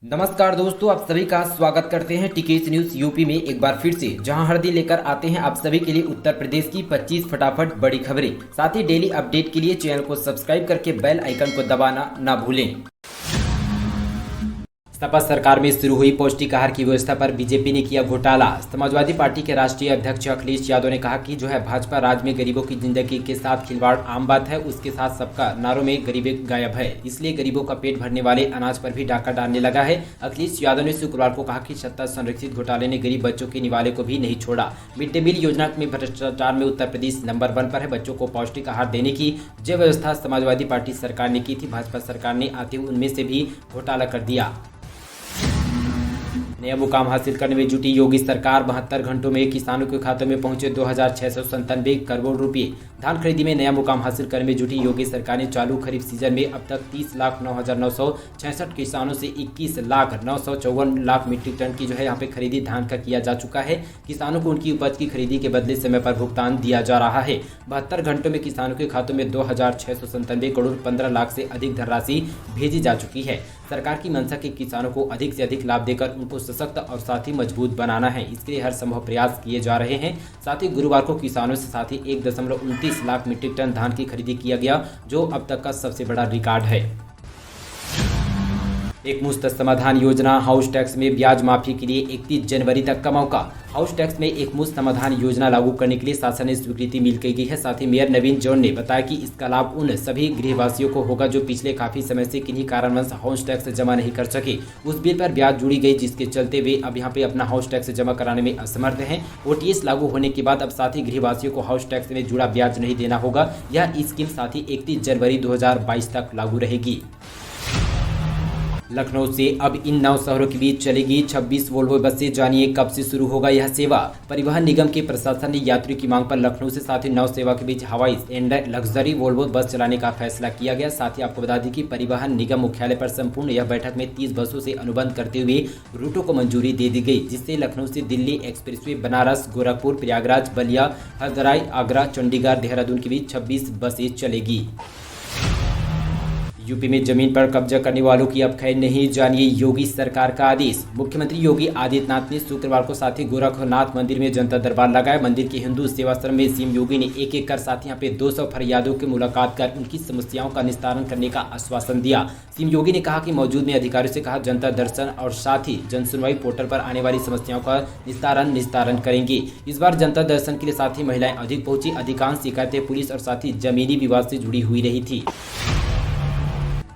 नमस्कार दोस्तों, आप सभी का स्वागत करते हैं टीकेएस न्यूज यूपी में एक बार फिर से, जहां हर दिन लेकर आते हैं आप सभी के लिए उत्तर प्रदेश की 25 फटाफट बड़ी खबरें। साथ ही डेली अपडेट के लिए चैनल को सब्सक्राइब करके बेल आइकन को दबाना ना भूलें। सपा सरकार में शुरू हुई पौष्टिक आहार की व्यवस्था पर बीजेपी ने किया घोटाला। समाजवादी पार्टी के राष्ट्रीय अध्यक्ष अखिलेश यादव ने कहा कि भाजपा राज में गरीबों की जिंदगी के साथ खिलवाड़ आम बात है, उसके साथ सबका नारों में गरीबी गायब है, इसलिए गरीबों का पेट भरने वाले अनाज पर भी डाका डालने लगा है। अखिलेश यादव ने शुक्रवार को कहा कि सत्ता संरक्षित घोटाले ने गरीब बच्चों के निवाले को भी नहीं छोड़ा। मिड डे मील योजना में भ्रष्टाचार में उत्तर प्रदेश नंबर 1 पर है। बच्चों को पौष्टिक आहार देने की जो व्यवस्था समाजवादी पार्टी सरकार ने की थी, भाजपा सरकार ने आते हुए उनमें से भी घोटाला कर दिया। नया मुकाम हासिल करने में जुटी योगी सरकार। 72 घंटों में किसानों के खातों में पहुंचे 2697 करोड़ रुपए। धान खरीदी में नया मुकाम हासिल करने में जुटी योगी सरकार ने चालू खरीफ सीजन में अब तक 30,09,966 किसानों से 21,09,54 मीट्रिक टन की यहाँ पे खरीदी धान का किया जा चुका है। किसानों को उनकी उपज की खरीदी के बदले समय पर भुगतान दिया जा रहा है। 72 घंटों में किसानों के खातों में 2697 करोड़ 15 लाख से अधिक धनराशि भेजी जा चुकी है। सरकार की मंशा के किसानों को अधिक से अधिक लाभ देकर उनको सशक्त और साथ ही मजबूत बनाना है। इसके लिए हर संभव प्रयास किए जा रहे हैं। साथ ही गुरुवार को किसानों से साथ ही 1.29 लाख मीट्रिक टन धान की खरीदी किया गया, जो अब तक का सबसे बड़ा रिकॉर्ड है। एक मुश्त समाधान योजना। हाउस टैक्स में ब्याज माफी के लिए 31 जनवरी तक का मौका। हाउस टैक्स में एक मुश्त समाधान योजना लागू करने के लिए शासन ने स्वीकृति मिल गई है। साथ ही मेयर नवीन जॉन ने बताया कि इसका लाभ उन सभी गृहवासियों को होगा जो पिछले काफी समय से किन्हीं कारणवश हाउस टैक्स जमा नहीं कर सके। उस बिल पर ब्याज जुड़ी गई, जिसके चलते वे अब यहाँ पे अपना हाउस टैक्स जमा कराने में असमर्थ हैं। ओटीएस लागू होने के बाद अब साथ ही गृहवासियों को हाउस टैक्स में जुड़ा ब्याज नहीं देना होगा। यह स्कीम साथ ही 31 जनवरी 2022 तक लागू रहेगी। लखनऊ से अब इन 9 शहरों के बीच चलेगी 26 वोल्वो बसें। जानिए कब से शुरू होगा यह सेवा। परिवहन निगम के प्रशासन ने यात्रियों की मांग पर लखनऊ से साथ ही 9 सेवा के बीच हवाई एंड लग्जरी वोल्वो बस चलाने का फैसला किया गया। साथ ही आपको बता दें कि परिवहन निगम मुख्यालय पर संपूर्ण यह बैठक में 30 बसों से अनुबंध करते हुए रूटों को मंजूरी दे दी गई, जिससे लखनऊ से दिल्ली एक्सप्रेसवे, बनारस, गोरखपुर, प्रयागराज, बलिया, हल्दराई, आगरा, चंडीगढ़, देहरादून के बीच 26 बसें चलेगी। यूपी में जमीन पर कब्जा करने वालों की अब खैर नहीं। जानिए योगी सरकार का आदेश। मुख्यमंत्री योगी आदित्यनाथ ने शुक्रवार को साथ ही गोरखनाथ मंदिर में जनता दरबार लगाया। मंदिर के हिंदू सेवाश्रम में सीएम योगी ने एक कर साथ यहाँ पे 200 फरियादों की मुलाकात कर उनकी समस्याओं का निस्तारण करने का आश्वासन दिया। सीएम योगी ने कहा कि मौजूद में अधिकारियों से कहा जनता दर्शन और साथ ही जन सुनवाई पोर्टल पर आने वाली समस्याओं का निस्तारण करेंगे। इस बार जनता दर्शन के लिए साथ ही महिलाएं अधिक पहुंची। अधिकांश शिकायतें पुलिस और साथ ही जमीनी विवाद से जुड़ी हुई रही थी।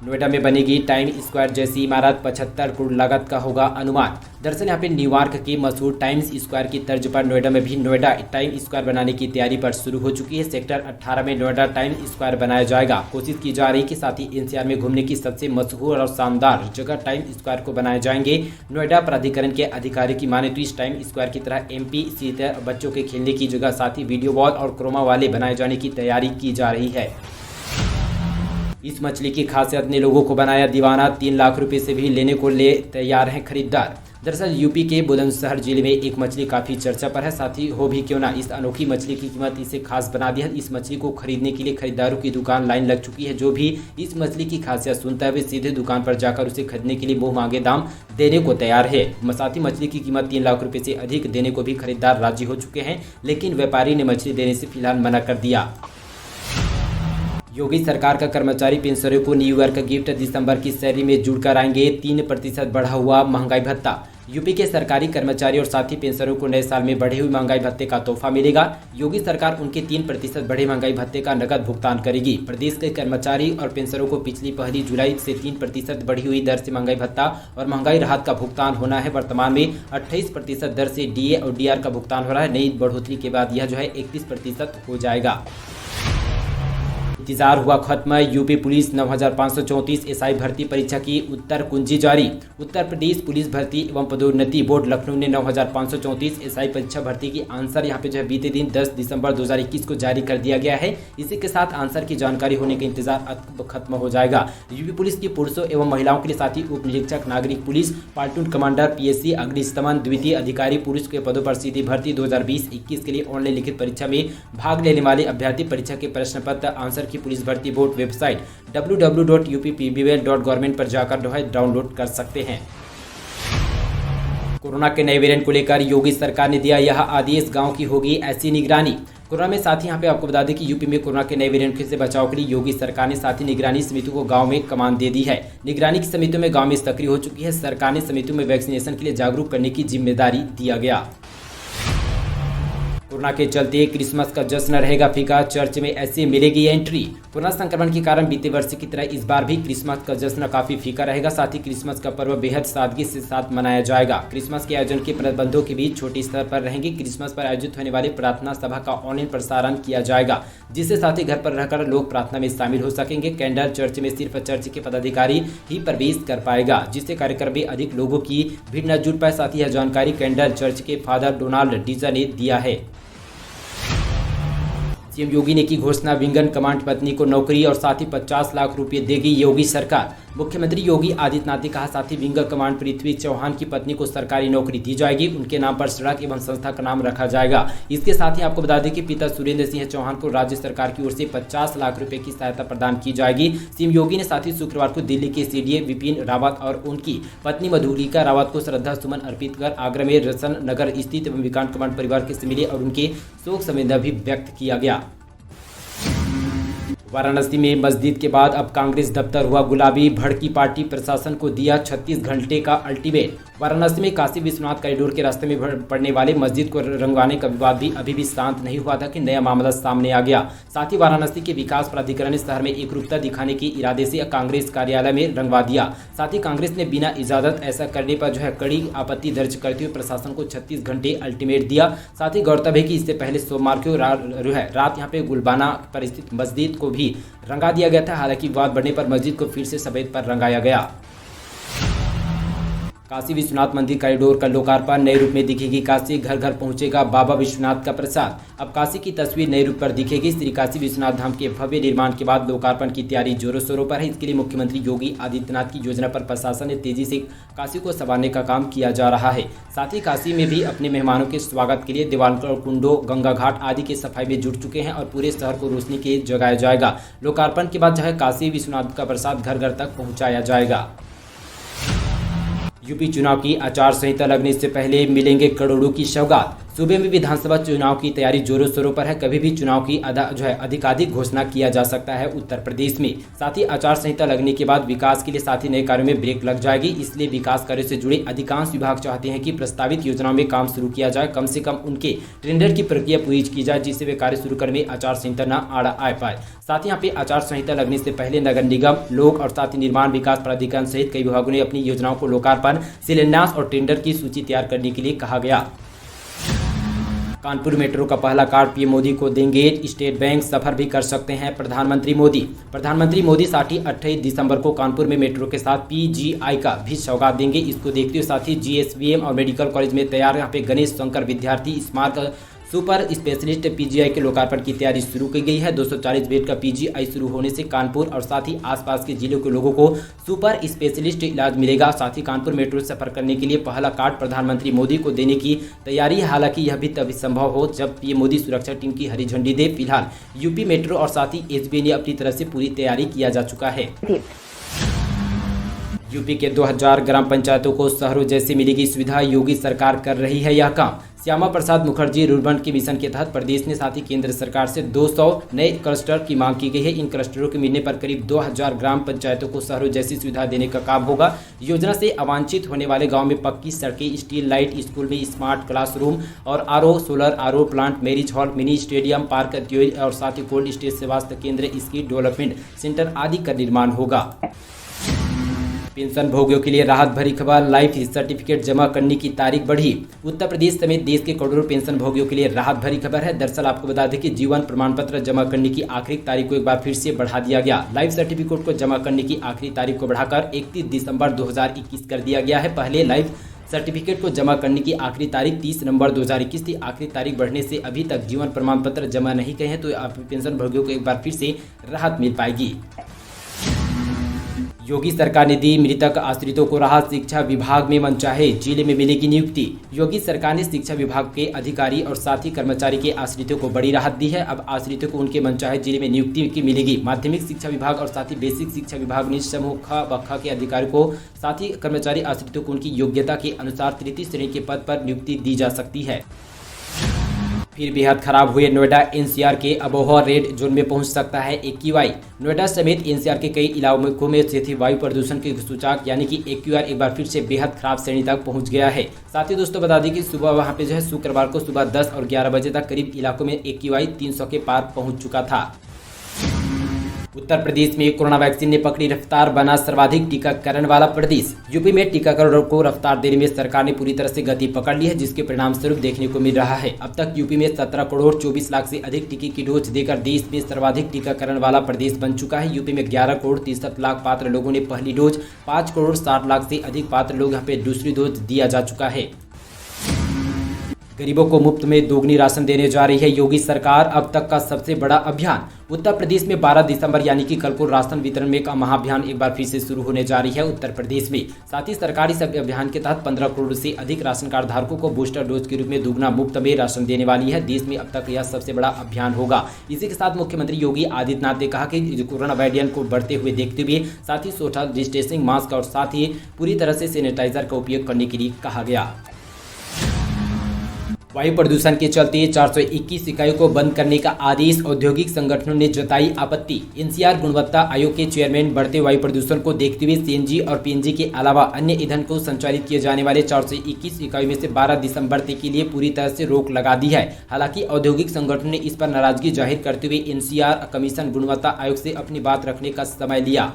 नोएडा में बनेगी टाइम स्क्वायर जैसी इमारत। 75 करोड़ लागत का होगा अनुमान। दरअसल यहाँ पे न्यूयॉर्क के मशहूर टाइम्स स्क्वायर की तर्ज पर नोएडा में भी नोएडा टाइम स्क्वायर बनाने की तैयारी पर शुरू हो चुकी है। सेक्टर 18 में नोएडा टाइम स्क्वायर बनाया जाएगा। कोशिश की जा रही कि साथ ही एनसीआर में घूमने की सबसे मशहूर और शानदार जगह टाइम स्क्वायर को बनाए जाएंगे। नोएडा प्राधिकरण के अधिकारी की माने तो इस टाइम स्क्वायर की तरह एमपी इसी तरह बच्चों के खेलने की जगह साथ ही वीडियो वॉल और क्रोमा वाले बनाए जाने की तैयारी की जा रही है। इस मछली की खासियत ने लोगों को बनाया दीवाना। 3 लाख रुपए से भी लेने को ले तैयार हैं खरीदार। दरअसल यूपी के बुलंदशहर जिले में एक मछली काफी चर्चा पर है। साथ ही हो भी क्यों ना, इस अनोखी मछली की कीमत इसे खास बना दी है। इस मछली को खरीदने के लिए खरीदारों की दुकान लाइन लग चुकी है। जो भी इस मछली की खासियत सुनता है वे सीधे दुकान पर जाकर उसे खरीदने के लिए मुंह मांगे दाम देने को तैयार है। साथ ही मछली की कीमत 3 लाख रुपए से अधिक देने को भी खरीदार राजी हो चुके हैं, लेकिन व्यापारी ने मछली देने से फिलहाल मना कर दिया। योगी सरकार का कर्मचारी पेंशनरों को न्यू ईयर का गिफ्ट। दिसंबर की सैलरी में जुड़कर आएंगे 3% बढ़ा हुआ महंगाई भत्ता। यूपी के सरकारी कर्मचारी और साथी पेंशनरों को नए साल में बढ़े हुए महंगाई भत्ते का तोहफा मिलेगा। योगी सरकार उनके 3% बढ़े महंगाई भत्ते का नकद भुगतान करेगी। प्रदेश के कर्मचारी और पेंशनरों को पिछली 1 जुलाई से 3% बढ़ी हुई दर से महंगाई भत्ता और महंगाई राहत का भुगतान होना है। वर्तमान में 28% दर से डीए और डीआर का भुगतान हो रहा है। नई बढ़ोतरी के बाद यह 31% हो जाएगा। इंतजार हुआ खत्म। यूपी पुलिस 9534 एसआई भर्ती परीक्षा की उत्तर कुंजी जारी। उत्तर प्रदेश पुलिस भर्ती एवं पदोन्नति बोर्ड लखनऊ ने 9534 एसआई परीक्षा भर्ती की आंसर यहाँ पे बीते दिन 10 दिसंबर 2021 को जारी कर दिया गया है। इसी के साथ आंसर की जानकारी होने का इंतजार अब खत्म हो जाएगा। यूपी पुलिस की पुरुषों एवं महिलाओं के लिए साथ ही उप निरीक्षक, नागरिक पुलिस, प्लाटून कमांडर, पीएससी, अग्निशमन, द्वितीय अधिकारी पुरुष के पदों पर सीधी भर्ती 2020-21 के लिए ऑनलाइन लिखित परीक्षा में भाग लेने वाले अभ्यर्थी परीक्षा के प्रश्न पत्र आंसर की पुलिस भर्ती बोर्ड वेबसाइट www.uppbwl.government पर जाकर डाउनलोड कर सकते हैं। कोरोना के नए वेरिएंट को लेकर योगी सरकार ने दिया यह आदेश, गांव की होगी ऐसी निगरानी। कोरोना में साथ ही यहाँ पे आपको बता दें कि यूपी में कोरोना के नए वेरिएंट से बचाव के लिए योगी सरकार ने साथ ही निगरानी समितियों को गांव में कमान दे दी है। निगरानी की समितियों में गांव में सक्रिय हो चुकी है। सरकार ने समितियों में वैक्सीनेशन के लिए जागरूक करने की जिम्मेदारी दिया गया। कोरोना के चलते क्रिसमस का जश्न रहेगा फीका, चर्च में ऐसे मिलेगी एंट्री। कोरोना संक्रमण के कारण बीते वर्ष की तरह इस बार भी क्रिसमस का जश्न काफी फीका रहेगा। साथ ही क्रिसमस का पर्व बेहद सादगी के साथ मनाया जाएगा। क्रिसमस के आयोजन के प्रबंधों के बीच छोटे स्तर पर रहेंगे। क्रिसमस पर आयोजित होने वाले प्रार्थना सभा का ऑनलाइन प्रसारण किया जाएगा, जिससे साथ ही घर पर रहकर लोग प्रार्थना में शामिल हो सकेंगे। कैंडल चर्च में सिर्फ चर्च के पदाधिकारी ही प्रवेश कर पाएगा, जिससे कार्यक्रम में अधिक लोगों की भीड़ न जुट पाए। साथ ही यह जानकारी कैंडल चर्च के फादर डोनाल्ड डीजा ने दिया है। सीएम योगी ने की घोषणा, विंगन कमांड पत्नी को नौकरी और साथ ही 50 लाख रुपए देगी योगी सरकार। मुख्यमंत्री योगी आदित्यनाथ ने कहा, साथ ही विंगन कमांड पृथ्वी चौहान की पत्नी को सरकारी नौकरी दी जाएगी। उनके नाम पर सड़क एवं संस्था का नाम रखा जाएगा। इसके साथ ही आपको बता दें कि पिता सुरेंद्र सिंह चौहान को राज्य सरकार की ओर से 50 लाख रुपए की सहायता प्रदान की जाएगी। सीएम योगी ने साथ ही शुक्रवार को दिल्ली के सीडीए विपिन रावत और उनकी पत्नी मधुलिका रावत को श्रद्धा सुमन अर्पित कर आगरा में रसन नगर स्थित विंगन कमांड परिवार के से मिले और उनके शोक संवेदना भी व्यक्त किया गया। वाराणसी में मस्जिद के बाद अब कांग्रेस दफ्तर हुआ गुलाबी, भड़की पार्टी प्रशासन को दिया 36 घंटे का अल्टीमेट। वाराणसी में काशी विश्वनाथ कॉरिडोर के रास्ते में पड़ने वाले मस्जिद को रंगवाने का विवाद भी अभी भी शांत नहीं हुआ था कि नया मामला सामने आ गया। साथ ही वाराणसी के विकास प्राधिकरण ने शहर में एकरूपता दिखाने के इरादे से कांग्रेस कार्यालय में रंगवा दिया। साथ ही कांग्रेस ने बिना इजाजत ऐसा करने पर कड़ी आपत्ति दर्ज करते हुए प्रशासन को 36 घंटे अल्टीमेट दिया। साथ ही गौरतलब है कि इससे पहले सोमवार को रात यहाँ पे गुलबाना पर स्थित मस्जिद को भी रंगा दिया गया था। हालांकि विवाद बढ़ने पर मस्जिद को फिर से सफेद पर रंगाया गया। काशी विश्वनाथ मंदिर कॉरिडोर का लोकार्पण, नए रूप में दिखेगी काशी, घर घर पहुंचेगा बाबा विश्वनाथ का प्रसाद। अब काशी की तस्वीर नए रूप पर दिखेगी। श्री काशी विश्वनाथ धाम के भव्य निर्माण के बाद लोकार्पण की तैयारी जोरों शोरों पर है। इसके लिए मुख्यमंत्री योगी आदित्यनाथ की योजना पर प्रशासन ने तेजी से काशी को संवारने का काम किया जा रहा है। साथ ही काशी में भी अपने मेहमानों के स्वागत के लिए दीवानगढ़, कुंडो, गंगा घाट आदि के सफाई में जुट चुके हैं और पूरे शहर को रोशनी के जगाया जाएगा। लोकार्पण के बाद काशी विश्वनाथ का प्रसाद घर घर तक पहुँचाया जाएगा। यूपी चुनाव की आचार संहिता लगने से पहले मिलेंगे करोड़ों की सौगात। सूबे में विधानसभा चुनाव की तैयारी जोरों शोरों पर है। कभी भी चुनाव की अधिकाधिक घोषणा किया जा सकता है उत्तर प्रदेश में। साथ ही आचार संहिता लगने के बाद विकास के लिए साथ ही नए कार्यों में ब्रेक लग जाएगी। इसलिए विकास कार्यों से जुड़े अधिकांश विभाग चाहते हैं कि प्रस्तावित योजनाओं में काम शुरू किया जाए, कम से कम उनके टेंडर की प्रक्रिया पूरी की जाए, जिससे वे कार्य शुरू करने में आचार संहिता न आड़ आ पाए। साथ ही यहाँ पे आचार संहिता लगने से पहले नगर निगम, लोक और साथ ही निर्माण विकास प्राधिकरण सहित कई विभागों ने अपनी योजनाओं को लोकार्पण, शिलान्यास और टेंडर की सूची तैयार करने के लिए कहा गया। कानपुर मेट्रो का पहला कार्ड पीएम मोदी को देंगे। स्टेट बैंक सफर भी कर सकते हैं प्रधानमंत्री मोदी। प्रधानमंत्री मोदी 28 दिसंबर को कानपुर में मेट्रो के साथ पीजीआई का भी सौगात देंगे। इसको देखते हुए साथ ही जीएसवीएम और मेडिकल कॉलेज में तैयार यहाँ पे गणेश शंकर विद्यार्थी स्मारक सुपर स्पेशलिस्ट पीजीआई के लोकार्पण की तैयारी शुरू की गई है। 240 बेड का पीजीआई शुरू होने से कानपुर और साथ ही आसपास के जिलों के लोगों को सुपर स्पेशलिस्ट इलाज मिलेगा। साथ ही कानपुर मेट्रो सफर करने के लिए पहला कार्ड प्रधानमंत्री मोदी को देने की तैयारी है। हालांकि यह भी तभी संभव हो जब पीएम मोदी सुरक्षा टीम की हरी झंडी दे। फिलहाल यूपी मेट्रो और साथ ही एसबीआई ने अपनी तरफ से पूरी तैयारी किया जा चुका है। यूपी के 2000 ग्राम पंचायतों को शहरों जैसी मिलेगी सुविधा, योगी सरकार कर रही है यह काम। श्यामा प्रसाद मुखर्जी रूरबन के मिशन के तहत प्रदेश ने साथ ही केंद्र सरकार से 200 नए क्लस्टर की मांग की गई है। इन क्लस्टरों के मिलने पर करीब 2000 ग्राम पंचायतों को शहरों जैसी सुविधा देने का काम होगा। योजना से अवांछित होने वाले गांव में पक्की सड़कें, स्ट्रीट लाइट, स्कूल में स्मार्ट क्लासरूम और RO, solar RO plant, marriage hall, mini stadium, park और साथ ही कोल्ड स्टेज स्वास्थ्य केंद्र, स्किल डेवलपमेंट सेंटर आदि का निर्माण होगा। पेंशन भोगियों के लिए राहत भरी खबर, लाइफ सर्टिफिकेट जमा करने की तारीख बढ़ी। उत्तर प्रदेश समेत देश के करोड़ों पेंशन भोगियों के लिए राहत भरी खबर है। दरअसल आपको बता दें कि जीवन प्रमाण पत्र जमा करने की आखिरी तारीख को एक बार फिर से बढ़ा दिया गया। लाइफ सर्टिफिकेट को जमा करने की आखिरी तारीख को बढ़ाकर 31 दिसंबर 2021 कर दिया गया है। पहले लाइफ सर्टिफिकेट को जमा करने की आखिरी तारीख 30 नवंबर 2021 थी। आखिरी तारीख बढ़ने से अभी तक जीवन प्रमाण पत्र जमा नहीं किए हैं तो पेंशन भोगियों को एक बार फिर से राहत मिल पाएगी। योगी सरकार ने दी मृतक आश्रितों को राहत। शिक्षा विभाग में मनचाहे जिले में मिलेगी नियुक्ति। योगी सरकार ने शिक्षा विभाग के अधिकारी और साथी कर्मचारी के आश्रितों को बड़ी राहत दी है। अब आश्रितों को उनके मनचाहे जिले में नियुक्ति की मिलेगी। माध्यमिक शिक्षा विभाग और साथ ही बेसिक शिक्षा विभाग ने समूह ख व ख के अधिकारी को साथी कर्मचारी आश्रितों को उनकी योग्यता के अनुसार तृतीय श्रेणी के पद पर नियुक्ति दी जा सकती है। फिर बेहद खराब हुए नोएडा एनसीआर के अबोहर रेड जोन में पहुंच सकता है एक्यूआई। नोएडा समेत एनसीआर के कई इलाकों में स्थित वायु प्रदूषण के सूचकांक यानी कि एक्यूआर एक बार फिर से बेहद खराब श्रेणी तक पहुंच गया है। साथ ही दोस्तों बता दें कि सुबह वहां पे शुक्रवार को सुबह 10 और 11 बजे तक करीब इलाकों में एक्यूआई 300 के पार पहुंच चुका था। उत्तर प्रदेश में कोरोना वैक्सीन ने पकड़ी रफ्तार, बना सर्वाधिक टीकाकरण वाला प्रदेश। यूपी में टीकाकरण को रफ्तार देने में सरकार ने पूरी तरह से गति पकड़ ली है, जिसके परिणाम स्वरूप देखने को मिल रहा है। अब तक यूपी में 17 करोड़ 24 लाख से अधिक टीके की डोज देकर देश में सर्वाधिक टीकाकरण वाला प्रदेश बन चुका है। यूपी में 11 करोड़ 63 लाख पात्र लोगों ने पहली डोज, 5 करोड़ 60 लाख से अधिक पात्र लोग यहाँ पे दूसरी डोज दिया जा चुका है। गरीबों को मुफ्त में दोगुनी राशन देने जा रही है योगी सरकार, अब तक का सबसे बड़ा अभियान। उत्तर प्रदेश में 12 दिसंबर यानी कि कल को राशन वितरण में का महाअभियान एक बार फिर से शुरू होने जा रही है उत्तर प्रदेश में। साथ ही सरकारी सब अभियान के तहत 15 करोड़ से अधिक राशन कार्ड धारकों को बूस्टर डोज के रूप में दोगुना मुफ्त में राशन देने वाली है। देश में अब तक यह सबसे बड़ा अभियान होगा। इसी के साथ मुख्यमंत्री योगी आदित्यनाथ ने कहा कि कोरोना वेरिएंट को बढ़ते हुए देखते हुए साथ ही सोशल डिस्टेंसिंग, मास्क और साथ ही पूरी तरह से सैनिटाइजर का उपयोग करने के लिए कहा गया। वायु प्रदूषण के चलते 421 इकाइयों को बंद करने का आदेश, औद्योगिक संगठनों ने जताई आपत्ति। एनसीआर गुणवत्ता आयोग के चेयरमैन बढ़ते वायु प्रदूषण को देखते हुए सीएनजी और पीएनजी के अलावा अन्य ईंधन को संचालित किए जाने वाले 421 इकाइयों में से 12 दिसंबर तक के लिए पूरी तरह से रोक लगा दी है। हालांकि औद्योगिक संगठनों ने इस पर नाराजगी जाहिर करते हुए एनसीआर कमीशन गुणवत्ता आयोग से अपनी बात रखने का समय लिया।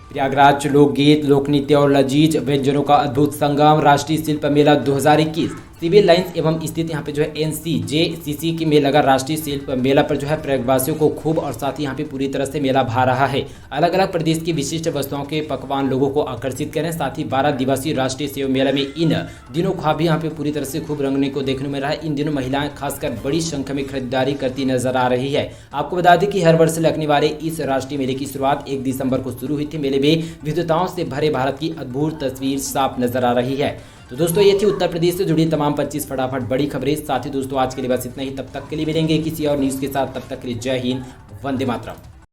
प्रयागराज लोकगीत, लोकनृत्य और लजीज व्यंजनों का अद्भुत संगम, राष्ट्रीय शिल्प मेला 2021। सिविल लाइंस एवं स्थित यहाँ पे एनसीजेसीसी के में लगा राष्ट्रीय शिल्प मेला पर प्रयागवासियों को खूब और साथ ही यहाँ पे पूरी तरह से मेला भा रहा है। अलग अलग प्रदेश की विशिष्ट वस्तुओं के पकवान लोगों को आकर्षित कर रहे हैं। साथ ही 12 दिवसीय राष्ट्रीय सेव मेला में इन दिनों खा भी यहाँ पे पूरी तरह से खूब रंगने को देखने मिल रहा है। इन दिनों महिलाएं खासकर बड़ी संख्या में खरीदारी करती नजर आ रही है। आपको बता दें कि हर वर्ष लगने वाले इस राष्ट्रीय मेले की शुरुआत 1 दिसंबर को शुरू हुई थी। मेले में विविधताओं से भरे भारत की अद्भुत तस्वीर साफ नजर आ रही है। तो दोस्तों ये थी उत्तर प्रदेश से जुड़ी तमाम 25 फटाफट बड़ी खबरें। साथ ही दोस्तों आज के लिए बस इतना ही। तब तक के लिए मिलेंगे किसी और न्यूज़ के साथ। तब तक के लिए जय हिंद, वंदे मातरम।